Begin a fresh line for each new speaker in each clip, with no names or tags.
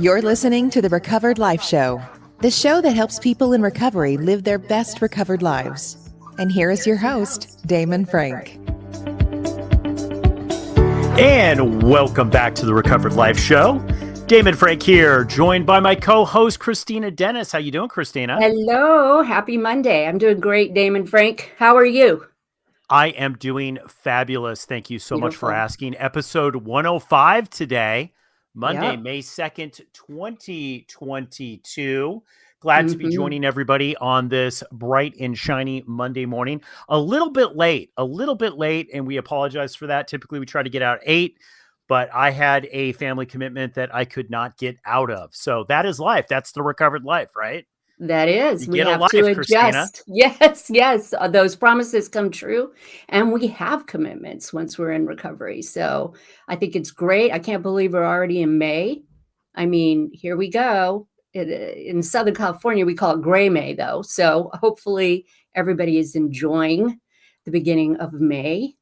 You're listening to the Recovered Life Show, the show that helps people in recovery live their best recovered lives. And here is your host, Damon Frank.
And welcome back to the Recovered Life Show. Damon Frank here, joined by my co-host, Christina Dennis. How you doing, Christina?
Hello. Happy Monday. I'm doing great, Damon Frank. How are you?
I am doing fabulous. Thank you so much for
Beautiful.
asking. Episode 105 today, Monday,
Yep.
May 2nd, 2022. Glad to be joining everybody on this bright and shiny Monday morning. A little bit late, and we apologize for that. Typically, we try to get out at 8, but I had a family commitment that I could not get out of. So that is life. That's the recovered life, right?
That is.
You
We
get a
have
life,
to adjust.
Christina.
Yes. Those promises come true. And we have commitments once we're in recovery. So I think it's great. I can't believe we're already in May. I mean, here we go. In Southern California, we call it Gray May, though. So hopefully everybody is enjoying the beginning of May.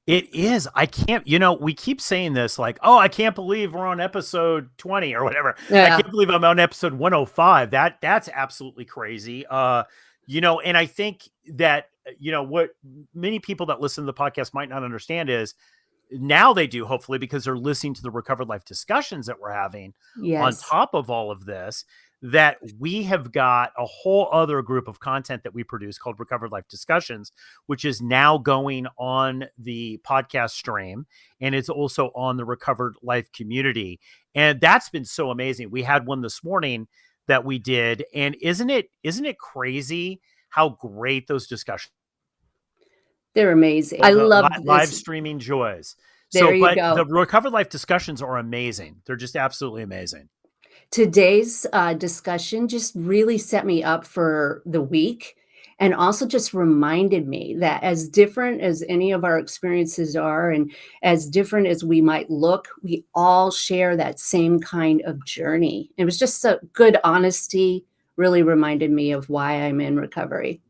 It is. I can't, we keep saying this like, oh, I can't believe we're on episode 20 or whatever.
Yeah.
I can't believe I'm on episode 105. That's absolutely crazy. And I think that, what many people that listen to the podcast might not understand is now they do, hopefully, because they're listening to the Recovered Life discussions that we're having on top of all of this, that we have got a whole other group of content that we produce called Recovered Life Discussions, which is now going on the podcast stream. And it's also on the Recovered Life community. And that's been so amazing. We had one this morning that we did. And isn't it crazy how great those discussions?
They're amazing. I love
live streaming joys.
There you go.
The Recovered Life discussions are amazing. They're just absolutely amazing.
Today's discussion just really set me up for the week and also just reminded me that as different as any of our experiences are and as different as we might look, we all share that same kind of journey. It was just so good honesty, really reminded me of why I'm in recovery.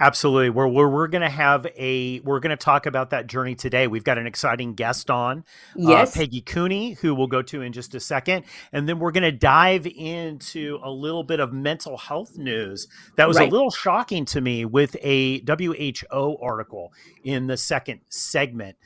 Absolutely. We're going to talk about that journey today. We've got an exciting guest on, Peggi Cooney, who we'll go to in just a second. And then we're going to dive into a little bit of mental health news that was a little shocking to me with a WHO article in the second segment.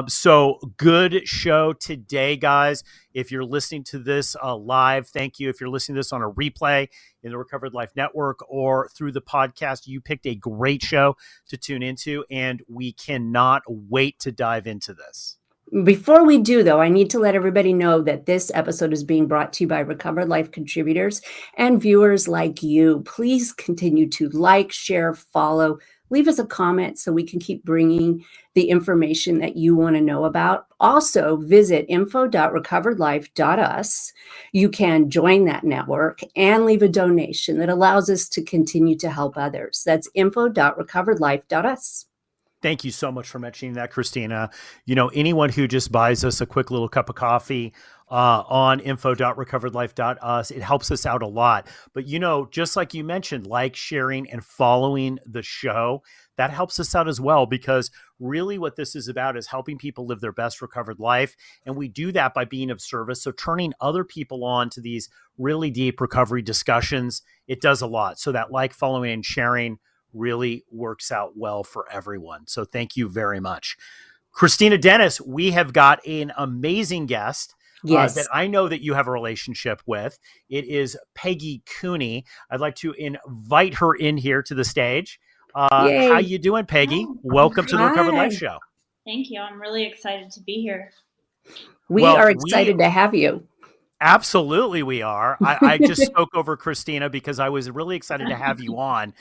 So good show today, guys. If you're listening to this live, thank you. If you're listening to this on a replay in the Recovered Life Network or through the podcast, you picked a great show to tune into, and we cannot wait to dive into this.
Before we do, though, I need to let everybody know that this episode is being brought to you by Recovered Life contributors and viewers like you. Please continue to like, share, follow, leave us a comment so we can keep bringing the information that you want to know about. Also, visit info.recoveredlife.us. You can join that network and leave a donation that allows us to continue to help others. That's info.recoveredlife.us.
Thank you so much for mentioning that, Christina. Anyone who just buys us a quick little cup of coffee on info.recoveredlife.us, it helps us out a lot. But, just like you mentioned, like, sharing, and following the show, that helps us out as well, because really what this is about is helping people live their best recovered life. And we do that by being of service. So turning other people on to these really deep recovery discussions, it does a lot. So that like, following, and sharing really works out well for everyone. So thank you very much. Christina Dennis, we have got an amazing guest that I know that you have a relationship with. It is Peggi Cooney. I'd like to invite her in here to the stage. How you doing, Peggi? Welcome to the Recovered Life Show.
Thank you. I'm really excited to be here.
We are excited to have you.
Absolutely, we are. I just spoke over Christina because I was really excited to have you on.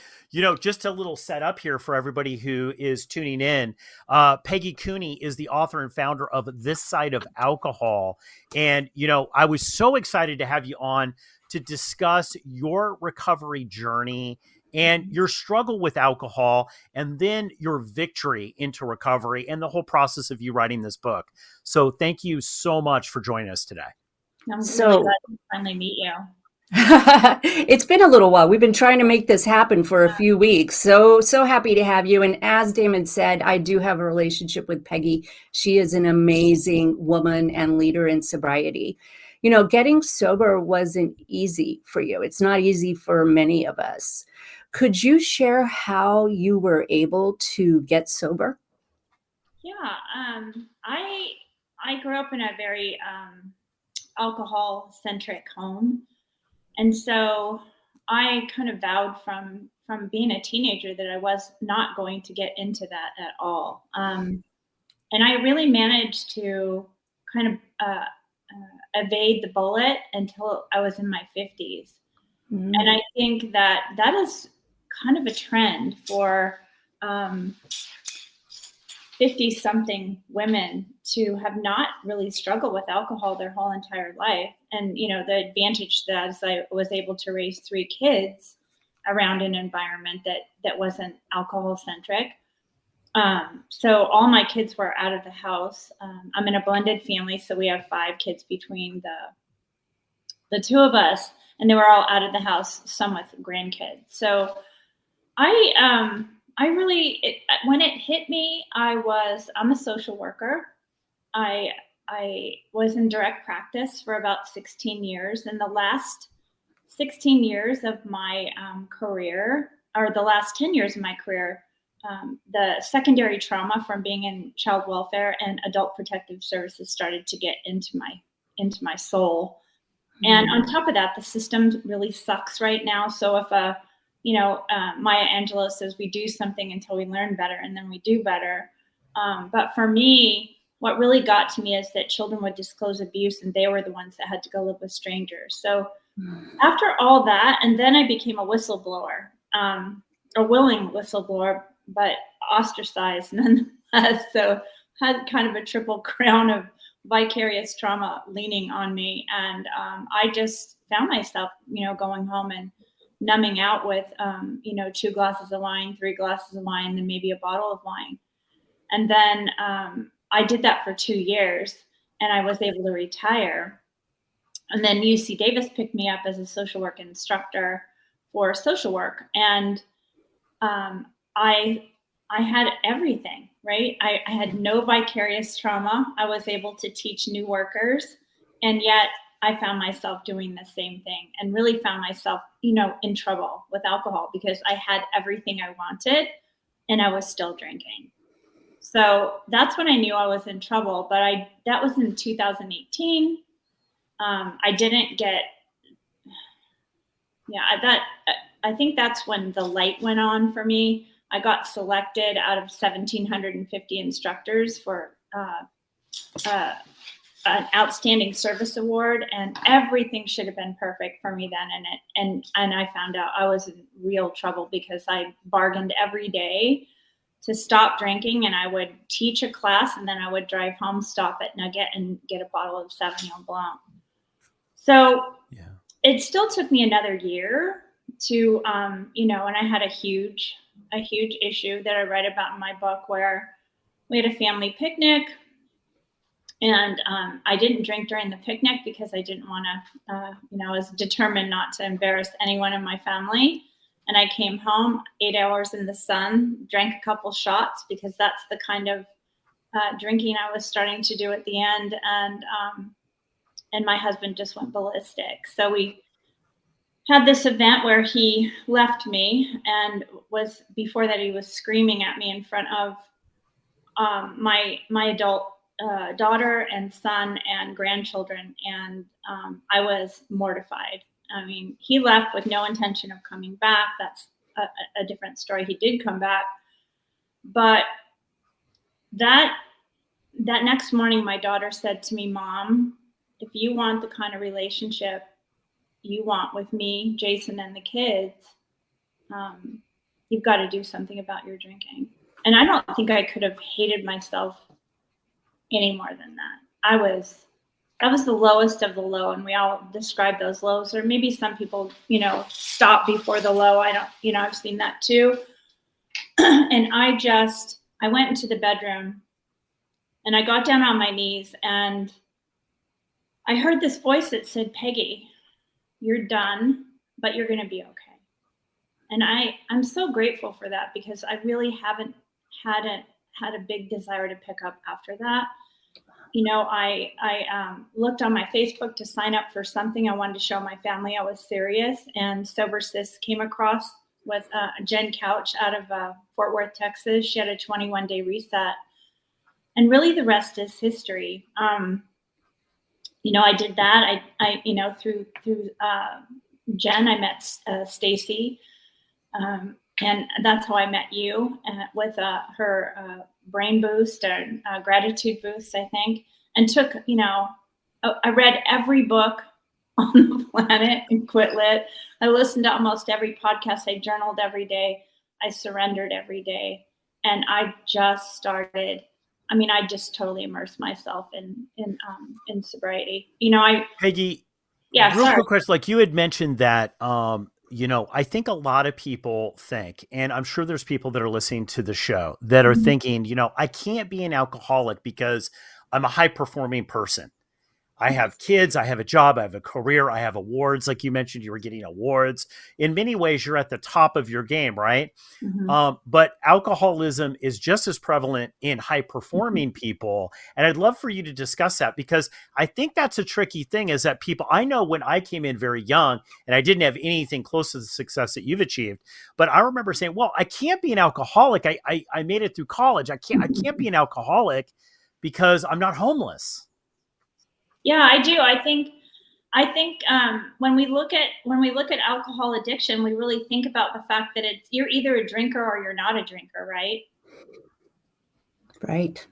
Just a little setup here for everybody who is tuning in. Peggi Cooney is the author and founder of This Side of Alcohol. And, I was so excited to have you on to discuss your recovery journey and your struggle with alcohol, and then your victory into recovery and the whole process of you writing this book. So thank you so much for joining us today.
I'm really glad to finally meet you.
It's been a little while. We've been trying to make this happen for a few weeks. So happy to have you. And as Damon said, I do have a relationship with Peggi. She is an amazing woman and leader in sobriety. getting sober wasn't easy for you. It's not easy for many of us. Could you share how you were able to get sober?
Yeah, I grew up in a very alcohol centric home, and so I kind of vowed from being a teenager that I was not going to get into that at all. And I really managed to kind of evade the bullet until I was in my 50s. And
Mm.
I think that that is kind of a trend for um, 50 something women to have not really struggled with alcohol their whole entire life. And, the advantage that is I was able to raise 3 kids around an environment that wasn't alcohol centric. So all my kids were out of the house. I'm in a blended family, so we have 5 kids between the two of us, and they were all out of the house, some with grandkids. So I really, when it hit me, I'm a social worker. I I was in direct practice for about 16 years, and the last 16 years of my career, or the last 10 years of my career, the secondary trauma from being in child welfare and adult protective services started to get into my soul. And on top of that, the system really sucks right now. So if Maya Angelou says we do something until we learn better, and then we do better. But for me, what really got to me is that children would disclose abuse, and they were the ones that had to go live with strangers. So after all that, and then I became a whistleblower, a willing whistleblower, but ostracized nonetheless. So had kind of a triple crown of vicarious trauma leaning on me, and I just found myself, going home and numbing out with, 2 glasses of wine, 3 glasses of wine, then maybe a bottle of wine, and then I did that for 2 years, and I was able to retire. And then UC Davis picked me up as a social work instructor for social work, and um, I I had everything, right? I had no vicarious trauma. I was able to teach new workers, and yet I found myself doing the same thing, and really found myself, in trouble with alcohol because I had everything I wanted, and I was still drinking. So that's when I knew I was in trouble. But that was in 2018. I didn't get, yeah, I think that's when the light went on for me. I got selected out of 1,750 instructors for uh, an outstanding service award, and everything should have been perfect for me then. And I found out I was in real trouble because I bargained every day to stop drinking, and I would teach a class, and then I would drive home, stop at Nugget, and get a bottle of Sauvignon Blanc. So
Yeah.
it still took me another year to, and I had a huge issue that I write about in my book, where we had a family picnic, and I didn't drink during the picnic because I didn't want to, I was determined not to embarrass anyone in my family. And I came home 8 hours in the sun, drank a couple shots because that's the kind of drinking I was starting to do at the end. And my husband just went ballistic. So we had this event where he left me, and before that he was screaming at me in front of my adult daughter and son and grandchildren, and I was mortified. I mean, he left with no intention of coming back. That's a different story. He did come back, but that next morning, my daughter said to me, "Mom, if you want the kind of relationship you want with me, Jason, and the kids, you've got to do something about your drinking." And I don't think I could have hated myself any more than that. That was the lowest of the low, and we all describe those lows, or maybe some people, stop before the low. I don't, I've seen that too. And I went into the bedroom, and I got down on my knees, and I heard this voice that said, "Peggy, you're done, but you're going to be okay." And I'm so grateful for that, because I really haven't had a big desire to pick up after that. I looked on my Facebook to sign up for something. I wanted to show my family I was serious, and Sober Sis came across with Jen Couch out of Fort Worth, Texas. She had a 21-day reset, and really the rest is history. I did that. I through Jen, I met Stacy, and that's how I met you with her brain boost and gratitude boost, I think, and took, I read every book on the planet and quit lit. I listened to almost every podcast. I journaled every day. I surrendered every day. And I just started, I just totally immersed myself in sobriety.
Peggy,
Yeah,
real
sorry.
quick question. Like you had mentioned that, I think a lot of people think, and I'm sure there's people that are listening to the show that are thinking, I can't be an alcoholic because I'm a high performing person. I have kids, I have a job, I have a career, I have awards. Like you mentioned, you were getting awards. In many ways, you're at the top of your game, right? But alcoholism is just as prevalent in high performing people. And I'd love for you to discuss that, because I think that's a tricky thing, is that people, I know when I came in very young and I didn't have anything close to the success that you've achieved, but I remember saying, well, I can't be an alcoholic. I made it through college. I can't be an alcoholic because I'm not homeless.
Yeah, I do. I think when we look at alcohol addiction, we really think about the fact that you're either a drinker or you're not a drinker, right?
Right.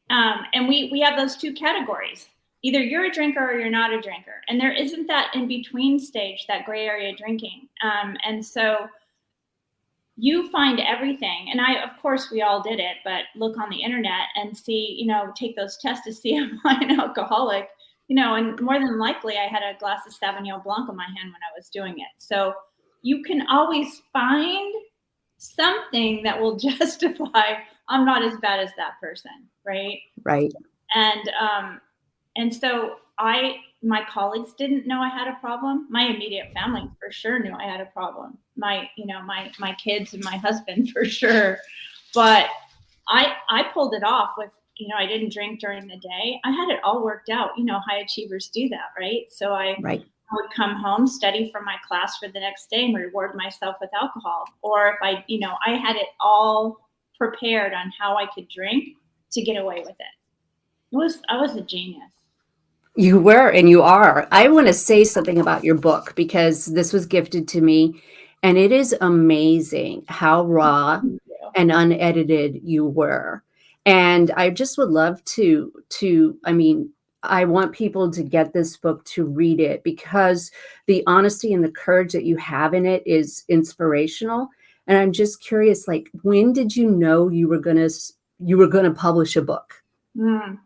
And we have those two categories. Either you're a drinker or you're not a drinker, and there isn't that in between stage, that gray area drinking. And so you find everything, and of course we all did it, but look on the internet and see, take those tests to see am I an alcoholic, and more than likely I had a glass of Sauvignon Blanc in my hand when I was doing it. So you can always find something that will justify I'm not as bad as that person, right?
Right.
And so my colleagues didn't know I had a problem. My immediate family for sure knew I had a problem. My kids and my husband for sure. But I pulled it off with, I didn't drink during the day. I had it all worked out. High achievers do that, right? So I would come home, study for my class for the next day, and reward myself with alcohol. Or if I had it all prepared on how I could drink to get away with it. I was a genius.
You were, and you are. I want to say something about your book, because this was gifted to me, and it is amazing how raw and unedited you were. And I just would love I want people to get this book, to read it, because the honesty and the courage that you have in it is inspirational. And I'm just curious, like, when did you know you were going to publish a book?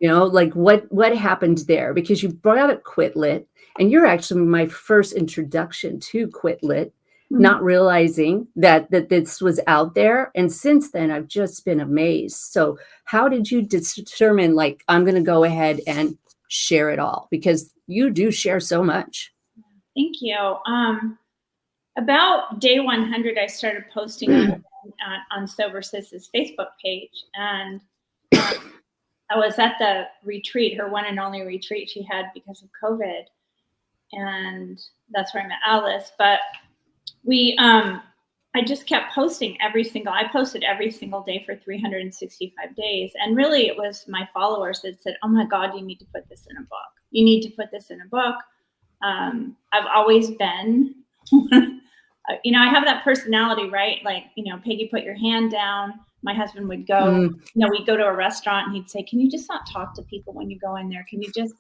Like what happened there? Because you brought up Quit Lit, and you're actually my first introduction to Quit Lit, not realizing that this was out there. And since then, I've just been amazed. So how did you determine, like, I'm going to go ahead and share it all? Because you do share so much.
Thank you. About day 100, I started posting on Sober Sis's Facebook page, and I was at the retreat, her one and only retreat she had because of COVID. And that's where I met Alice. But I just kept posting I posted every single day for 365 days. And really it was my followers that said, oh my God, you need to put this in a book. You need to put this in a book. I've always been, I have that personality, right? Like, Peggy, put your hand down. My husband would go, we'd go to a restaurant and he'd say, can you just not talk to people when you go in there? Can you just,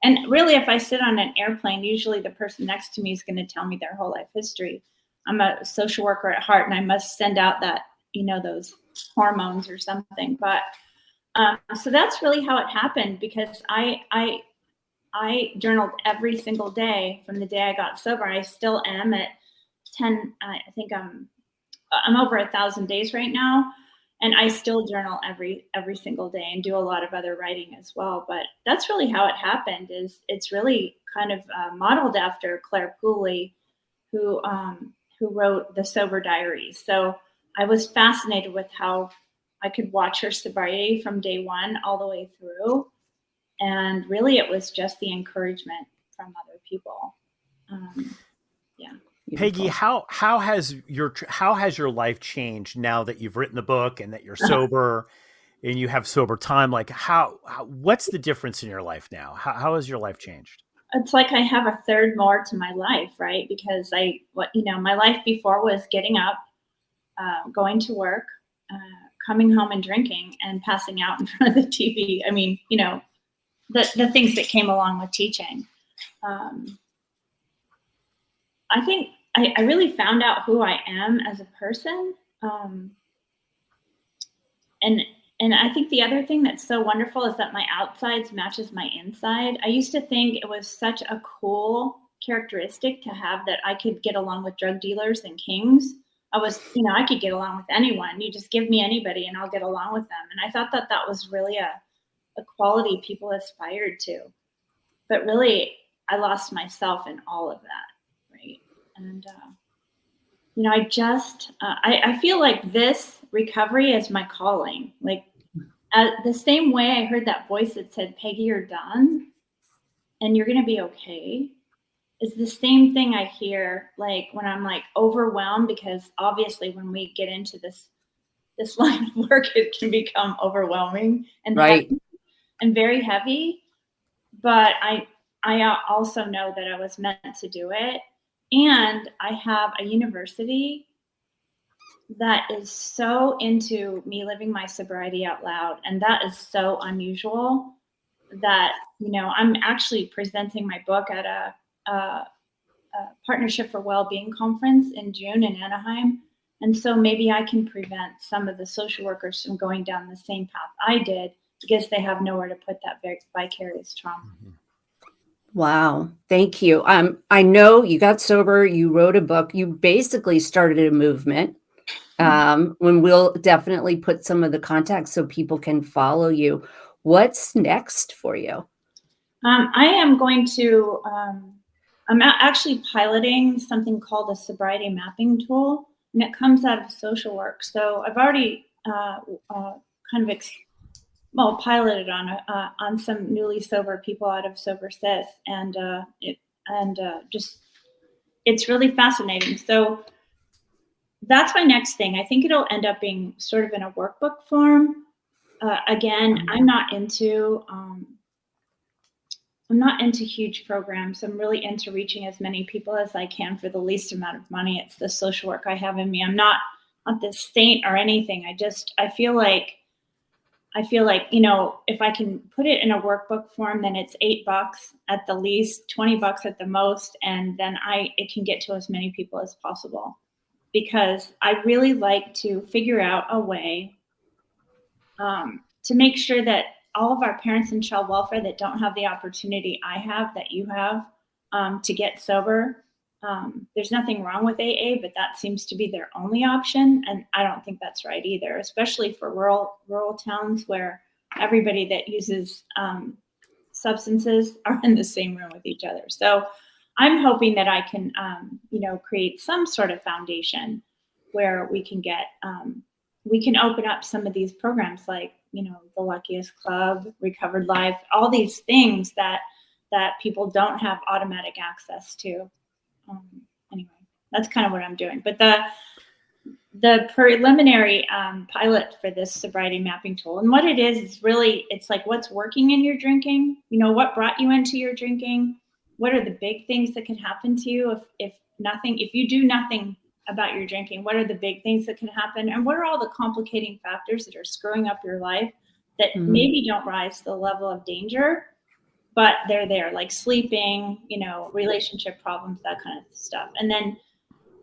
and really if I sit on an airplane, usually the person next to me is going to tell me their whole life history. I'm a social worker at heart, and I must send out that, those hormones or something. But so that's really how it happened, because I journaled every single day from the day I got sober. I still am at 10. I think I'm over 1,000 days right now, and I still journal every single day and do a lot of other writing as well. But that's really how it happened. It's really kind of modeled after Claire Pooley, who wrote the Sober Diaries. So I was fascinated with how I could watch her sobriety from day one all the way through. And really, it was just the encouragement from other people. Yeah.
Peggy, how has your life changed now that you've written the book and that you're sober and you have sober time? Like what's the difference in your life now? How has your life changed?
It's like I have a third more to my life, right? Because my life before was getting up, going to work, coming home and drinking and passing out in front of the TV. I mean, the things that came along with teaching. I think I really found out who I am as a person. And I think the other thing that's so wonderful is that my outsides matches my inside. I used to think it was such a cool characteristic to have that I could get along with drug dealers and kings. I could get along with anyone. You just give me anybody and I'll get along with them. And I thought that was really a quality people aspired to. But really, I lost myself in all of that, right? And, I feel like this recovery is my calling. Like the same way I heard that voice that said, Peggy, you're done and you're going to be okay, is the same thing I hear like when I'm like overwhelmed, because obviously when we get into this line of work, it can become overwhelming and
right.
heavy and very heavy. But I also know that I was meant to do it. And I have a university that is so into me living my sobriety out loud. And that is so unusual that, I'm actually presenting my book at a Partnership for Wellbeing conference in June in Anaheim. And so maybe I can prevent some of the social workers from going down the same path I did, because they have nowhere to put that vicarious trauma.
Mm-hmm.
Wow. Thank you. I know you got sober, you wrote a book, you basically started a movement. When we'll definitely put some of the contacts so people can follow you. What's next for you?
I am going to, I'm actually piloting something called a sobriety mapping tool, and it comes out of social work. So I've already piloted on some newly sober people out of Sober Sis, and it's really fascinating. So that's my next thing. I think it'll end up being sort of in a workbook form. Again, I'm not into huge programs. I'm really into reaching as many people as I can for the least amount of money. It's the social work I have in me. I'm not this saint or anything. I feel like, if I can put it in a workbook form, then it's $8 at the least, $20 at the most. And then it can get to as many people as possible, because I really like to figure out a way to make sure that all of our parents in child welfare that don't have the opportunity I have, that you have, to get sober. There's nothing wrong with AA, but that seems to be their only option. And I don't think that's right either, especially for rural towns where everybody that uses substances are in the same room with each other. So I'm hoping that I can, create some sort of foundation where we can open up some of these programs like, the Luckiest Club, Recovered Life, all these things that people don't have automatic access to. Anyway, that's kind of what I'm doing. But the preliminary pilot for this sobriety mapping tool, and what it is really, it's like what's working in your drinking, what brought you into your drinking, what are the big things that could happen to you if you do nothing about your drinking, what are the big things that can happen, and what are all the complicating factors that are screwing up your life that maybe don't rise to the level of danger, but they're there, like sleeping, relationship problems, that kind of stuff. And then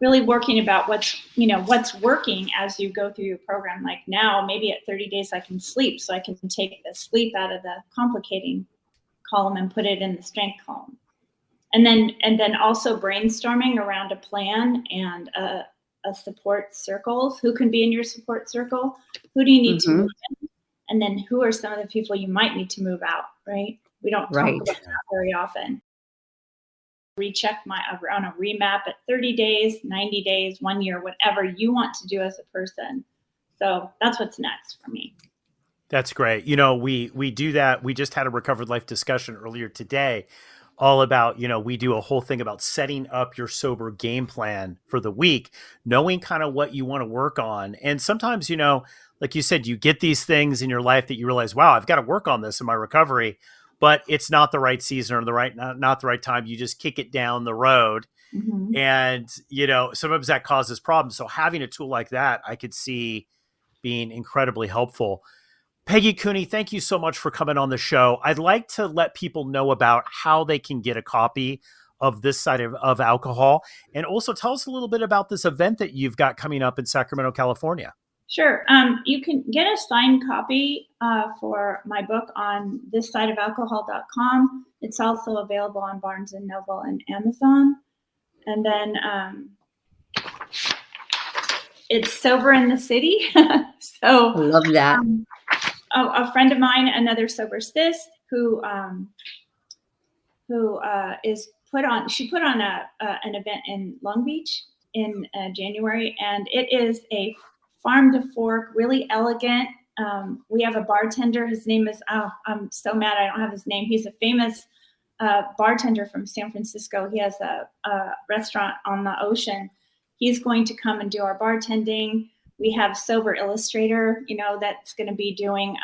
really working about what's working as you go through your program. Like now, maybe at 30 days I can sleep, so I can take the sleep out of the complicating column and put it in the strength column. And then also brainstorming around a plan and a support circles. Who can be in your support circle? Who do you need to move in? And then who are some of the people you might need to move out, right? We don't talk about that very often. Recheck on a remap at 30 days, 90 days, 1 year, whatever you want to do as a person. So that's what's next for me.
That's great. We do that. We just had a Recovered Life discussion earlier today, all about, we do a whole thing about setting up your sober game plan for the week, knowing kind of what you want to work on. And sometimes, like you said, you get these things in your life that you realize, wow, I've got to work on this in my recovery, but it's not the right season or not the right time. You just kick it down the road.
Mm-hmm.
And, sometimes that causes problems. So having a tool like that, I could see being incredibly helpful. Peggi Cooney, thank you so much for coming on the show. I'd like to let people know about how they can get a copy of This Side of Alcohol, and also tell us a little bit about this event that you've got coming up in Sacramento, California.
Sure. You can get a signed copy for my book on thissideofalcohol.com. It's also available on Barnes & Noble and Amazon. And then it's Sober in the City. So
I love that.
A friend of mine, another sober sis, who is put on an event in Long Beach in January, and it is a farm to fork, really elegant. We have a bartender. His name is, I'm so mad I don't have his name. He's a famous bartender from San Francisco. He has a restaurant on the ocean. He's going to come and do our bartending. We have Sober Illustrator, that's going to be doing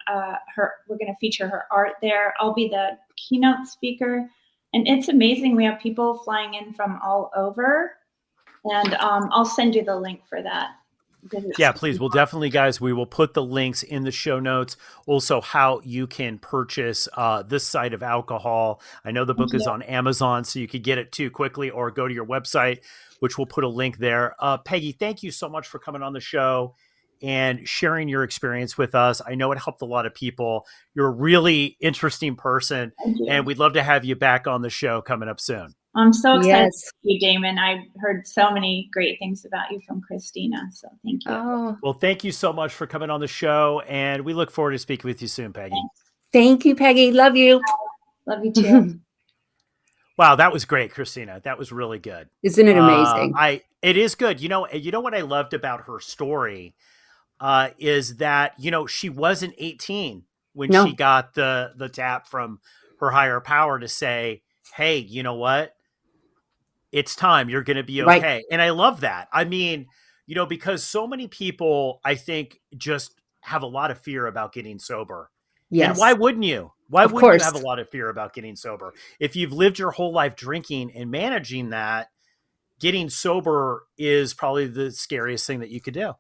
we're going to feature her art there. I'll be the keynote speaker. And it's amazing. We have people flying in from all over. And I'll send you the link for that.
Yeah, please. We'll definitely, guys, we will put the links in the show notes. Also, how you can purchase This Side of Alcohol. I know the book is on Amazon, so you could get it too quickly, or go to your website, which we'll put a link there. Peggi, thank you so much for coming on the show and sharing your experience with us. I know it helped a lot of people. You're a really interesting person, and we'd love to have you back on the show coming up soon.
I'm so excited
Yes.
to see you, Damon. I heard so many great things about you from Christina. So thank you.
Oh,
Well, thank you so much for coming on the show, and we look forward to speaking with you soon, Peggi.
thank you, Peggy. Love you.
Love you too.
Wow, that was great, Christina. That was really good.
Isn't it amazing?
It is good. You know what I loved about her story is that, she wasn't 18 when
No.
she got the tap from her higher power to say, hey, you know what? It's time. You're going to be okay.
Right.
And I love that. I mean, because so many people, I think, just have a lot of fear about getting sober.
Yes.
And why wouldn't you? Why
Of
wouldn't you
course.
have a lot of fear about getting sober? If you've lived your whole life drinking and managing that, getting sober is probably the scariest thing that you could do.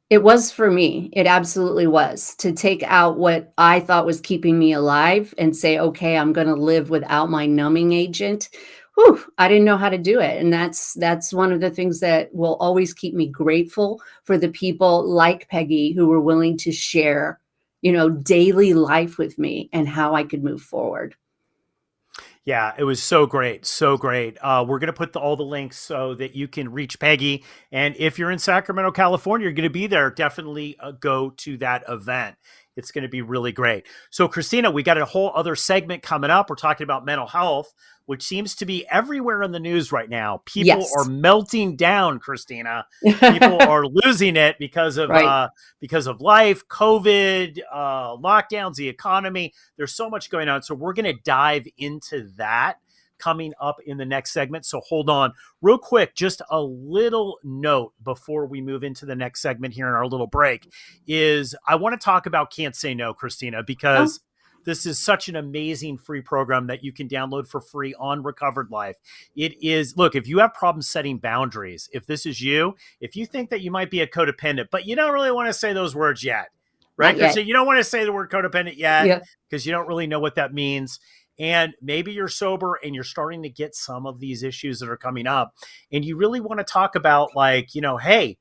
It was for me. It absolutely was, to take out what I thought was keeping me alive and say, okay, I'm going to live without my numbing agent. Whew, I didn't know how to do it. And that's one of the things that will always keep me grateful for the people like Peggy who were willing to share, daily life with me and how I could move forward.
Yeah, it was so great. So great. We're going to put all the links so that you can reach Peggi. And if you're in Sacramento, California, you're going to be there, definitely go to that event. It's going to be really great. So, Christina, we got a whole other segment coming up. We're talking about mental health, which seems to be everywhere in the news right now. People
Yes.
are melting down, Christina. People are losing it because of
Right.
because of life, COVID, lockdowns, the economy. There's so much going on. So we're going to dive into that coming up in the next segment. So hold on real quick. Just a little note before we move into the next segment here in our little break is I want to talk about Can't Say No, Christina, because this is such an amazing free program that you can download for free on Recovered Life. It is, look, if you have problems setting boundaries, if this is you, if you think that you might be a codependent, but you don't really want to say those words yet, right?
Not yet.
Christina, you don't want to say the word codependent yet
Yeah.
because you don't really know what that means. And maybe you're sober and you're starting to get some of these issues that are coming up. And you really want to talk about hey,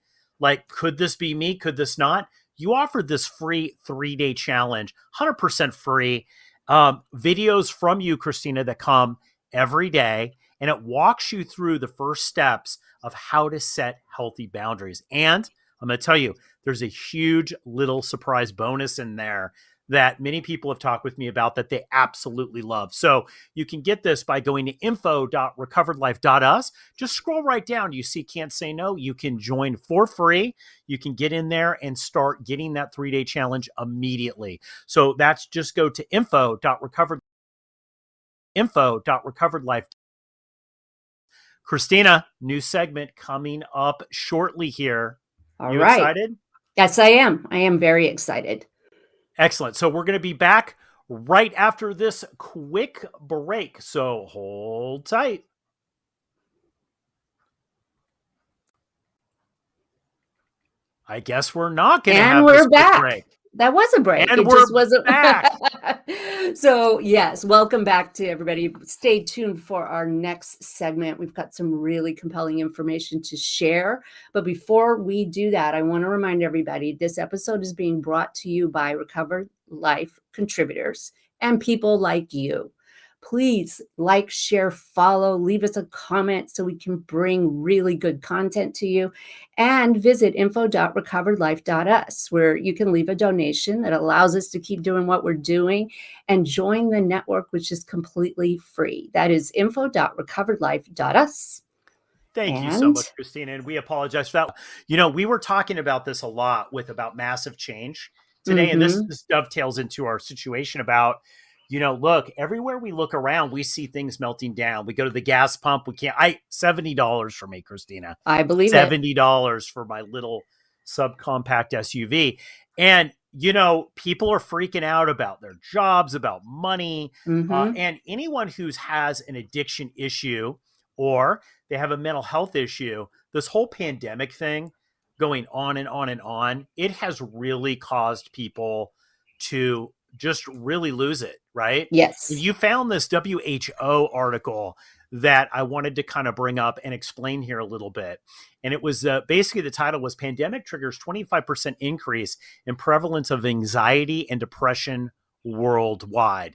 could this be me? Could this not? You offered this free 3-day challenge, 100% free, videos from you, Christina, that come every day. And it walks you through the first steps of how to set healthy boundaries. And I'm going to tell you, there's a huge little surprise bonus in there that many people have talked with me about that they absolutely love. So you can get this by going to info.recoveredlife.us. Just scroll right down. You see Can't Say No. You can join for free. You can get in there and start getting that 3-day challenge immediately. So that's just go to info.recoveredlife. Christina, new segment coming up shortly here.
All
You
right.
excited?
Yes, I am. I am very excited.
Excellent. So we're going to be back right after this quick break. So hold tight. I guess we're not going to have this quick break.
That was a break.
And
it
we're
just wasn't
back.
So yes, welcome back to everybody. Stay tuned for our next segment. We've got some really compelling information to share. But before we do that, I want to remind everybody this episode is being brought to you by Recovered Life contributors and people like you. Please like, share, follow, leave us a comment so we can bring really good content to you. And visit info.recoveredlife.us, where you can leave a donation that allows us to keep doing what we're doing and join the network, which is completely free. That is info.recoveredlife.us.
Thank you so much, Christina. And we apologize for that. You know, we were talking about this a lot about massive change today. And this dovetails into our situation about, you know, look, everywhere we look around, we see things melting down. We go to the gas pump. $70 for me, Christina.
I believe
$70 for my little subcompact SUV. And, you know, people are freaking out about their jobs, about money. And anyone who has an addiction issue or they have a mental health issue, this whole pandemic thing going on and on and on, it has really caused people to just really lose it, right?
Yes.
You found this WHO article that I wanted to kind of bring up and explain here a little bit. And it was basically the title was Pandemic Triggers 25% Increase in Prevalence of Anxiety and Depression Worldwide.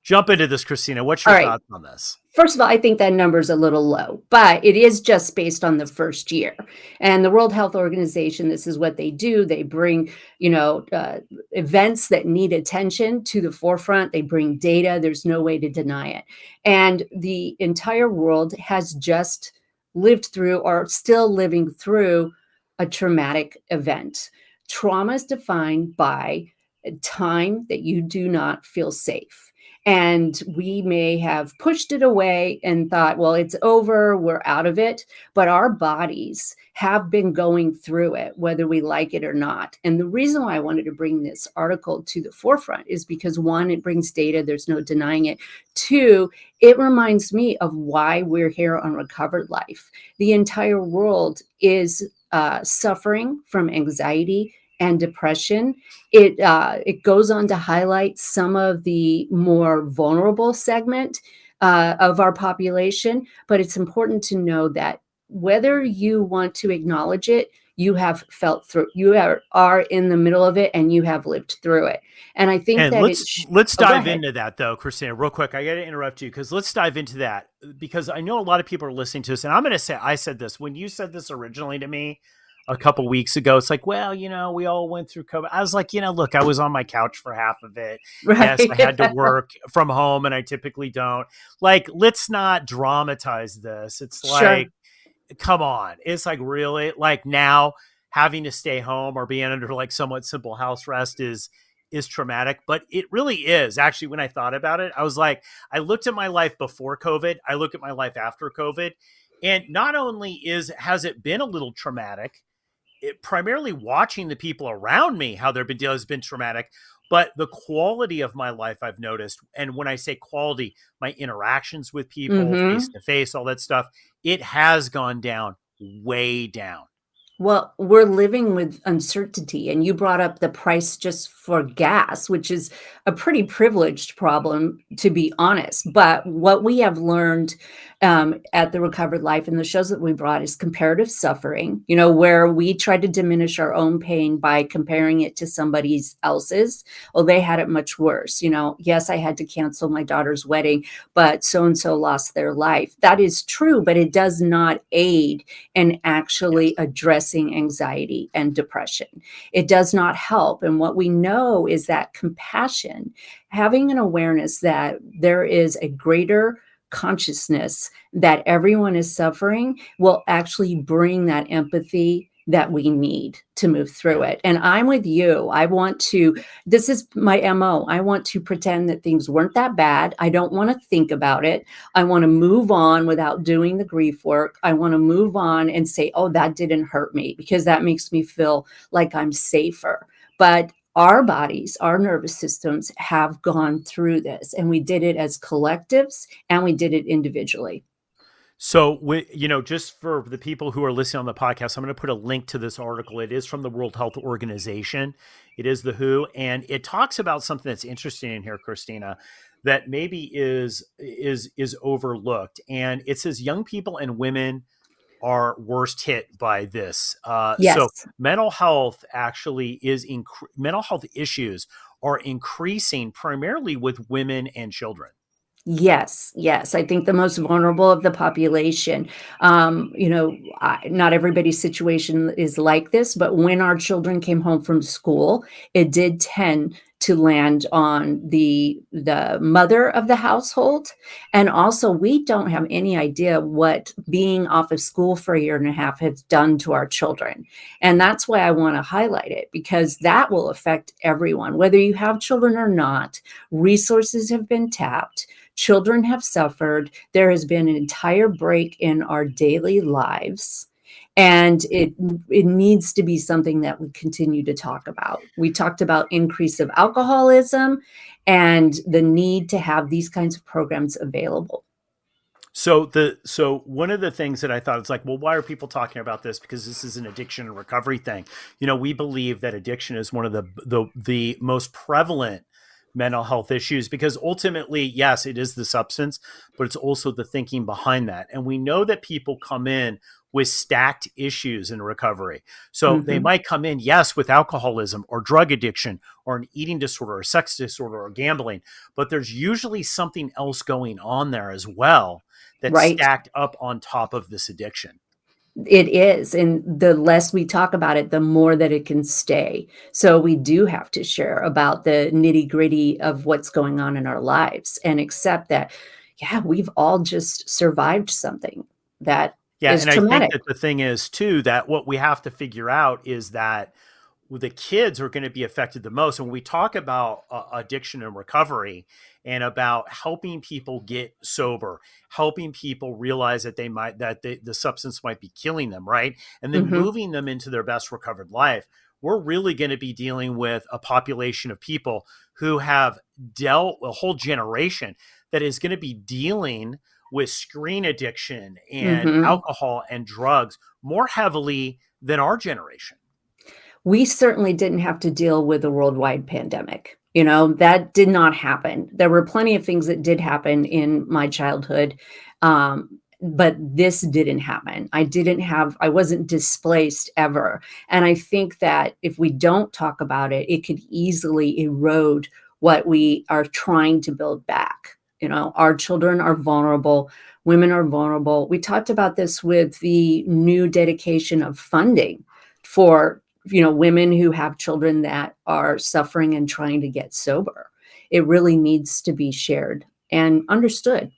Jump into this, Christina. What's your thoughts on this?
First of all, I think that number is a little low, but it is just based on the first year. And the World Health Organization, this is what they do. They bring, events that need attention to the forefront. They bring data. There's no way to deny it. And the entire world has just lived through or still living through a traumatic event. Trauma is defined by a time that you do not feel safe. And we may have pushed it away and thought, well, it's over, we're out of it. But our bodies have been going through it, whether we like it or not. And the reason why I wanted to bring this article to the forefront is because, one, it brings data, there's no denying it. Two, it reminds me of why we're here on Recovered Life. The entire world is suffering from anxiety and depression. It goes on to highlight some of the more vulnerable segment of our population, but it's important to know that whether you want to acknowledge it, you have felt through, you are in the middle of it and you have lived through it. And I think
let's dive into that though, Christina, real quick. I got to interrupt you because let's dive into that because I know a lot of people are listening to this, and I'm going to say, I said this when you said this originally to me a couple weeks ago. It's like, well, we all went through COVID. I was like, look, I was on my couch for half of it. Right. Yes, I had to work from home and I typically don't. Like, let's not dramatize this. It's like, come on. It's like, really? Like, now having to stay home or being under like somewhat simple house arrest is traumatic, but it really is. Actually, when I thought about it, I was like, I looked at my life before COVID. I look at my life after COVID. And not only has it been a little traumatic, primarily watching the people around me, how they've been dealing has been traumatic, but the quality of my life I've noticed. And when I say quality, my interactions with people, face to face, all that stuff, it has gone down, way down.
Well, we're living with uncertainty, and you brought up the price just for gas, which is a pretty privileged problem, to be honest. But what we have learned at the Recovered Life and the shows that we brought is comparative suffering, where we try to diminish our own pain by comparing it to somebody else's. Well, they had it much worse. Yes, I had to cancel my daughter's wedding, but so-and-so lost their life. That is true, but it does not aid in actually addressing addressing anxiety and depression. It does not help. And what we know is that compassion, having an awareness that there is a greater consciousness that everyone is suffering, will actually bring that empathy that we need to move through it. And I'm with you. This is my MO. I want to pretend that things weren't that bad. I don't want to think about it. I want to move on without doing the grief work. I want to move on and say, oh, that didn't hurt me, because that makes me feel like I'm safer. But our bodies, our nervous systems have gone through this, and we did it as collectives and we did it individually.
So, just for the people who are listening on the podcast, I'm going to put a link to this article. It is from the World Health Organization. It is the WHO, and it talks about something that's interesting in here, Christina, that maybe is overlooked. And it says young people and women are worst hit by this. So,
Yes.
mental health actually mental health issues are increasing primarily with women and children.
Yes, yes. I think the most vulnerable of the population. Not everybody's situation is like this, but when our children came home from school, it did tend to land on the mother of the household. And also, we don't have any idea what being off of school for a year and a half has done to our children. And that's why I want to highlight it, because that will affect everyone, whether you have children or not. Resources have been tapped. Children have suffered. There has been an entire break in our daily lives, and it needs to be something that we continue to talk about. We talked about increase of alcoholism and the need to have these kinds of programs available.
So one of the things that I thought is like, well, why are people talking about this? Because this is an addiction and recovery thing. We believe that addiction is one of the most prevalent mental health issues, because ultimately, yes, it is the substance, but it's also the thinking behind that. And we know that people come in with stacked issues in recovery. So they might come in, yes, with alcoholism or drug addiction or an eating disorder or sex disorder or gambling, but there's usually something else going on there as well that's
Right.
stacked up on top of this addiction.
It is. And the less we talk about it, the more that it can stay. So we do have to share about the nitty gritty of what's going on in our lives and accept that, yeah, we've all just survived something that is
And I
traumatic.
think that the thing is too, that what we have to figure out is that the kids are going to be affected the most. And when we talk about addiction and recovery and about helping people get sober, helping people realize that the substance might be killing them, right? And then moving them into their best recovered life, we're really going to be dealing with a population of people who have dealt a whole generation that is going to be dealing with screen addiction and alcohol and drugs more heavily than our generation.
We certainly didn't have to deal with a worldwide pandemic. That did not happen. There were plenty of things that did happen in my childhood, but this didn't happen. I wasn't displaced ever. And I think that if we don't talk about it, it could easily erode what we are trying to build back. Our children are vulnerable. Women are vulnerable. We talked about this with the new dedication of funding for women who have children that are suffering and trying to get sober. It really needs to be shared and understood.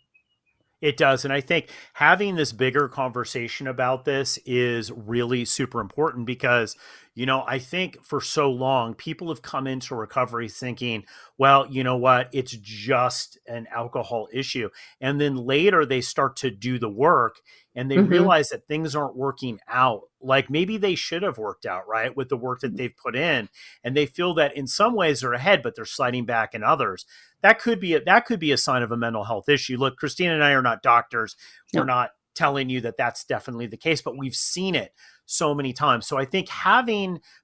It does. And I think having this bigger conversation about this is really super important because, I think for so long, people have come into recovery thinking, well, you know what, it's just an alcohol issue. And then later they start to do the work and they realize that things aren't working out like maybe they should have worked out, right, with the work that they've put in. And they feel that in some ways they're ahead, but they're sliding back in others. That could be a sign of a mental health issue. Look, Christina and I are not doctors.
No.
We're not telling you that that's definitely the case, but we've seen it so many times. So I think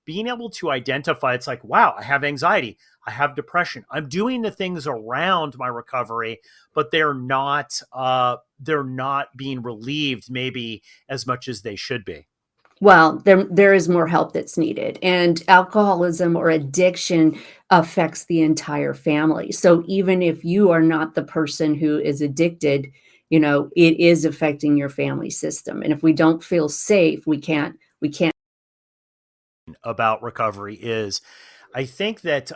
being able to identify, it's like, wow, I have anxiety, I have depression, I'm doing the things around my recovery, but they're not being relieved maybe as much as they should be.
Well, there is more help that's needed, and alcoholism or addiction affects the entire family. So even if you are not the person who is addicted, it is affecting your family system. And if we don't feel safe, we can't
about recovery is I think that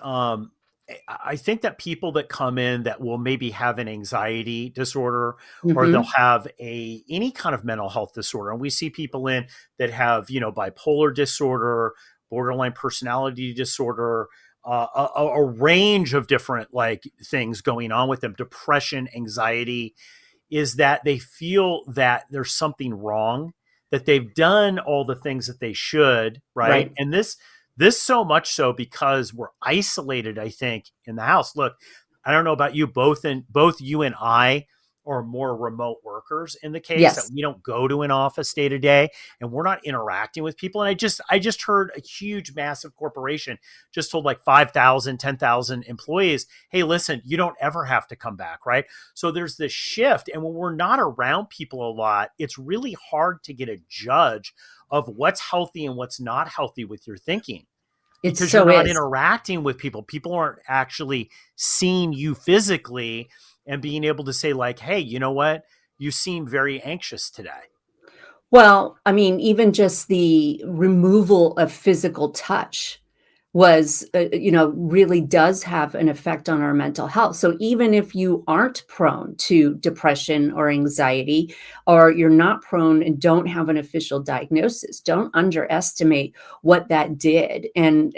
I think that people that come in that will maybe have an anxiety disorder or they'll
Hmm.
have any kind of mental health disorder. And we see people in that have, bipolar disorder, borderline personality disorder, a range of different like things going on with them, depression, anxiety, is that they feel that there's something wrong, that they've done all the things that they should, right?
Right.
And this so much so because we're isolated, I think, in the house. Look, I don't know about you, both you and I are more remote workers in the case that
Yes.
we don't go to an office day to day and we're not interacting with people. And I just heard a huge, massive corporation just told like 5,000, 10,000 employees, hey, listen, you don't ever have to come back, right? So there's this shift. And when we're not around people a lot, it's really hard to get a judge of what's healthy and what's not healthy with your thinking
It
because you're
so
not
is.
interacting with people. People aren't actually seeing you physically and being able to say, like, hey, you know what? You seem very anxious today.
Well, I mean, even just the removal of physical touch was, really does have an effect on our mental health. So even if you aren't prone to depression or anxiety, or you're not prone and don't have an official diagnosis, don't underestimate what that did and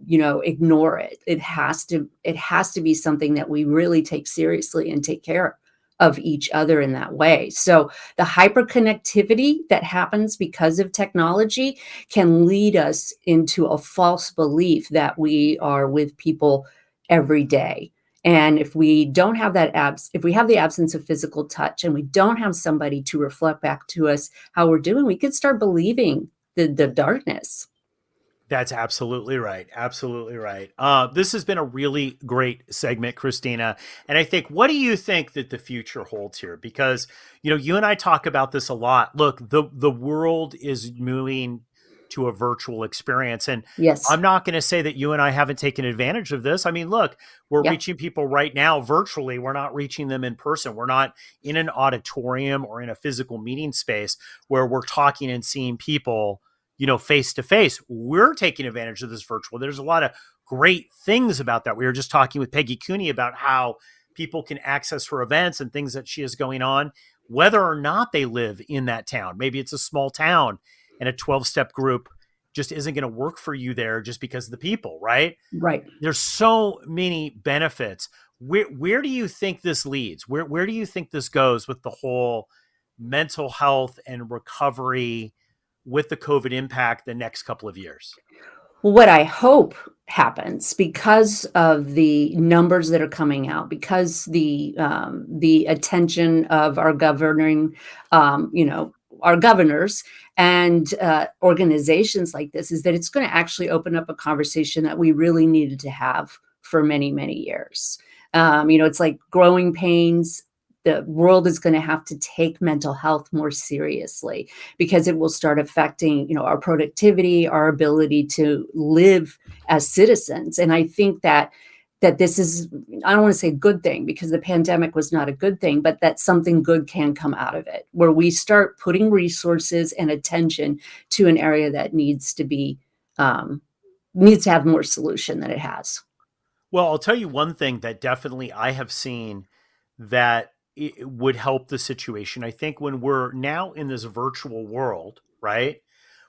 ignore it. It has to be something that we really take seriously and take care of each other in that way. So the hyperconnectivity that happens because of technology can lead us into a false belief that we are with people every day. And if we don't have if we have the absence of physical touch and we don't have somebody to reflect back to us how we're doing, we could start believing the darkness.
That's absolutely right. Absolutely right. This has been a really great segment, Christina. And I think, what do you think that the future holds here? Because, you and I talk about this a lot. Look, the world is moving to a virtual experience. And
Yes.
I'm not going to say that you and I haven't taken advantage of this. I mean, look, we're
Yep.
reaching people right now virtually. We're not reaching them in person. We're not in an auditorium or in a physical meeting space where we're talking and seeing people face to face. We're taking advantage of this virtual. There's a lot of great things about that. We were just talking with Peggi Cooney about how people can access her events and things that she has going on, whether or not they live in that town. Maybe it's a small town and a 12-step group just isn't going to work for you there just because of the people, right?
Right.
There's so many benefits. Where do you think this leads? Where do you think this goes with the whole mental health and recovery with the COVID impact the next couple of years?
What I hope happens because of the numbers that are coming out, because the attention of our our governors and organizations like this, is that it's going to actually open up a conversation that we really needed to have for many, many years. It's like growing pains. The world is going to have to take mental health more seriously because it will start affecting, our productivity, our ability to live as citizens. And I think that this is, I don't want to say good thing because the pandemic was not a good thing, but that something good can come out of it, where we start putting resources and attention to an area that needs to have more solution than it has.
Well, I'll tell you one thing that definitely I have seen that it would help the situation. I think when we're now in this virtual world, right?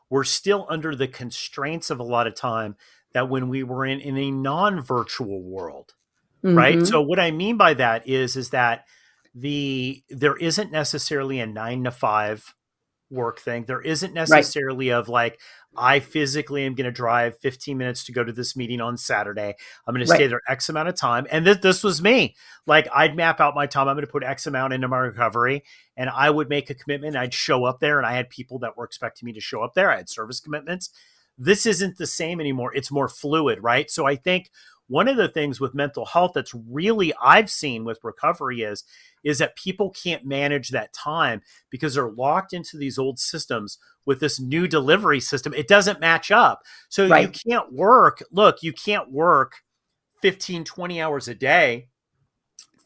We're still under the constraints of a lot of time that when we were in a non-virtual world, right?
Hmm.
So what I mean by that is that there isn't necessarily a 9 to 5 work thing. There isn't
Right.
necessarily of like, I physically am going to drive 15 minutes to go to this meeting on Saturday. I'm going to stay
Right.
there X amount of time. And this was me. Like, I'd map out my time. I'm going to put X amount into my recovery and I would make a commitment. I'd show up there and I had people that were expecting me to show up there. I had service commitments. This isn't the same anymore. It's more fluid, right? So I think one of the things with mental health that's really I've seen with recovery is that people can't manage that time because they're locked into these old systems with this new delivery system. It doesn't match up. So you
Right.
can't work. Look, you can't work 15, 20 hours a day,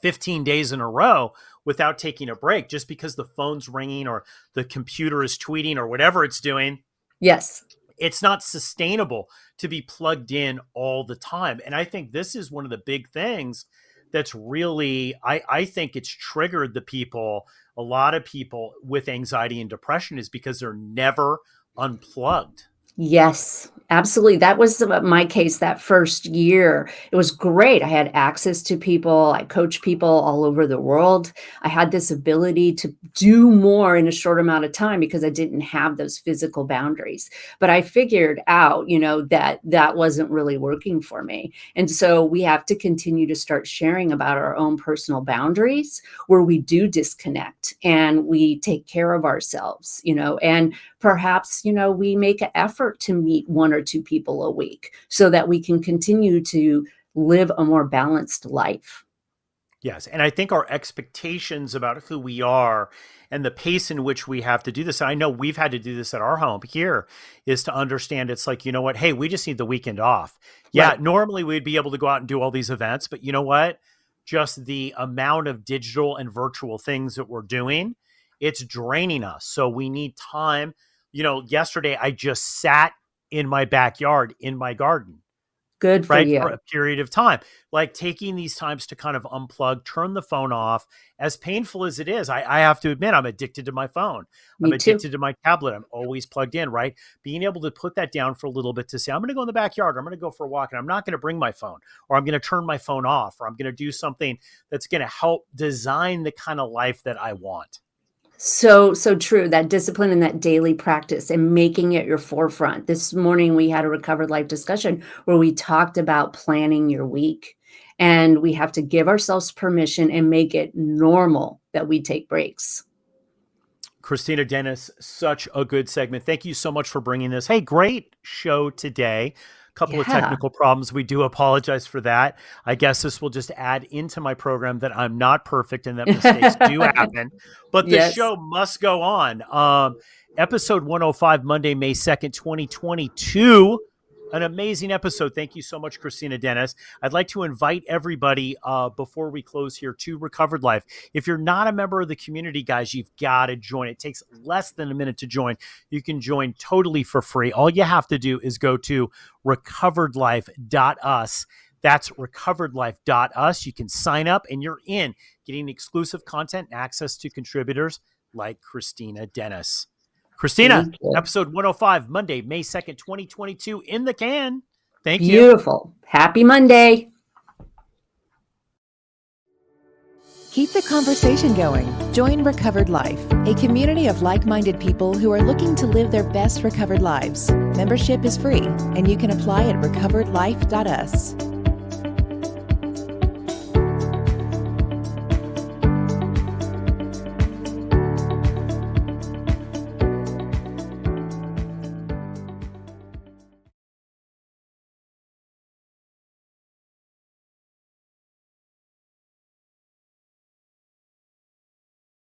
15 days in a row without taking a break just because the phone's ringing or the computer is tweeting or whatever it's doing.
Yes.
It's not sustainable to be plugged in all the time. And I think this is one of the big things that's really, I think it's triggered a lot of people with anxiety and depression, is because they're never unplugged.
Yes, absolutely. That was my case that first year. It was great. I had access to people. I coached people all over the world. I had this ability to do more in a short amount of time because I didn't have those physical boundaries. But I figured out, that that wasn't really working for me. And so we have to continue to start sharing about our own personal boundaries where we do disconnect and we take care of ourselves, and perhaps, we make an effort to meet one or two people a week so that we can continue to live a more balanced life.
Yes. And I think our expectations about who we are and the pace in which we have to do this, and I know we've had to do this at our home here, is to understand it's like, you know what? Hey, we just need the weekend off. Yeah. Right. Normally we'd be able to go out and do all these events, but you know what? Just the amount of digital and virtual things that we're doing, it's draining us. So we need time. Yesterday I just sat in my backyard in my garden.
Good for you.
For a period of time, like taking these times to kind of unplug, turn the phone off. As painful as it is, I have to admit, I'm addicted to my phone. I'm addicted to my tablet. I'm always plugged in, right? Being able to put that down for a little bit to say, I'm going to go in the backyard, I'm going to go for a walk, and I'm not going to bring my phone, or I'm going to turn my phone off, or I'm going to do something that's going to help design the kind of life that I want.
So true. That discipline and that daily practice and making it your forefront. This morning, we had a Recovered Life discussion where we talked about planning your week, and we have to give ourselves permission and make it normal that we take breaks.
Christina Dennis, such a good segment. Thank you so much for bringing this. Hey, great show today. Couple of technical problems. We do apologize for that. I guess this will just add into my program that I'm not perfect and that mistakes do happen, but the show must go on. Episode 105, Monday, May 2nd, 2022. An amazing episode. Thank you so much, Christina Dennis. I'd like to invite everybody before we close here to Recovered Life. If you're not a member of the community, guys, you've got to join. It takes less than a minute to join. You can join totally for free. All you have to do is go to recoveredlife.us. That's recoveredlife.us. You can sign up and you're in, getting exclusive content and access to contributors like Christina Dennis. Christina, episode 105, Monday, May 2nd, 2022, in the can. Thank you.
Beautiful. Happy Monday.
Keep the conversation going. Join Recovered Life, a community of like-minded people who are looking to live their best recovered lives. Membership is free, and you can apply at recoveredlife.us.